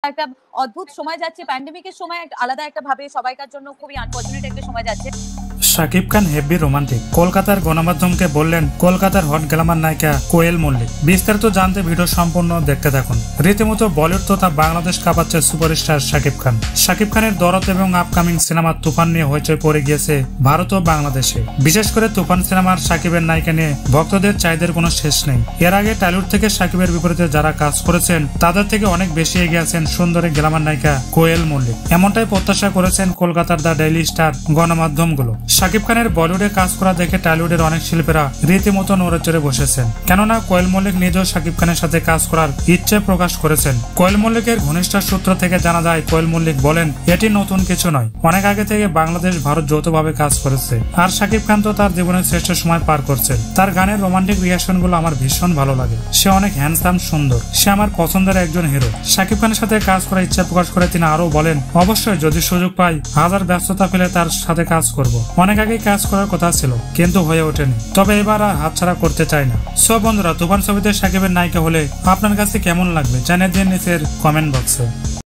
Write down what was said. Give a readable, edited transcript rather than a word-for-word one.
একটা অদ্ভুত সময় যাচ্ছে, প্যান্ডেমিকের সময় আলাদা একটা ভাবে সবাইকার জন্য খুবই আনফরচুনেট একটা সময় যাচ্ছে। শাকিব খান হেভি রোমান্টিক, কলকাতার গণমাধ্যমকে বললেন কলকাতার হট গ্ল্যামার নায়িকা কোয়েল মল্লিক। বিস্তারিত জানতে ভিডিও সম্পূর্ণ দেখতে থাকুন। রীতিমতো বলিউড তথা বাংলাদেশ কাঁপাচ্ছে সুপারস্টার শাকিব খান। শাকিব খানের দরদ এবং আপকামিং সিনেমা তুফান নিয়ে হইচই পড়ে গিয়েছে ভারত ও বাংলাদেশে। বিশেষ করে তুফান সিনেমার শাকিবের নায়িকা নিয়ে ভক্তদের চাহিদার কোনো শেষ নেই। এর আগে টলিউড থেকে শাকিবের বিপরীতে যারা কাজ করেছেন তাদের থেকে অনেক বেশি এগিয়ে আছেন সুন্দরী গ্ল্যামার নায়িকা কোয়েল মল্লিক। এমনটাই প্রত্যাশা করেছেন কলকাতার দ্য ডেইলি স্টার গণমাধ্যমগুলো। শাকিব খানের বলিউডে কাজ করা দেখে টলিউডের অনেক শিল্পীরা রীতিমতো নড়ে চড়ে বসেছেন, কেননা কোয়েল মল্লিক নিজেও শাকিব খানের সাথে কাজ করার ইচ্ছে প্রকাশ করেছেন। কোয়েল মল্লিকের ঘনিষ্ঠ সূত্র থেকে জানা যায়, কোয়েল মল্লিক বলেন এটি নতুন কিছু নয়, অনেক আগে থেকে বাংলাদেশ ভারত যৌথভাবে কাজ করেছে। আর শাকিব খান তো তার জীবনের শ্রেষ্ঠ সময় পার করছেন। তার গানের রোমান্টিক রিয়াকশন গুলো আমার ভীষণ ভালো লাগে। সে অনেক হ্যান্ডসাম, সুন্দর, সে আমার পছন্দের একজন হিরো। শাকিব খানের সাথে কাজ করার ইচ্ছা প্রকাশ করে তিনি আরো বলেন, অবশ্যই যদি সুযোগ পাই হাজার ব্যস্ততা ফেলে তার সাথে কাজ করব। অনেক আগে কাজ করার কথা ছিল কিন্তু হয়ে ওঠেনি, তবে এবার আর হাতছাড়া করতে চাই না। সো বন্ধুরা, তুফান ছবিতে শাকিবের নায়িকা হলে আপনার কাছে কেমন লাগবে জানিয়ে দিন নিচের কমেন্ট বক্সে।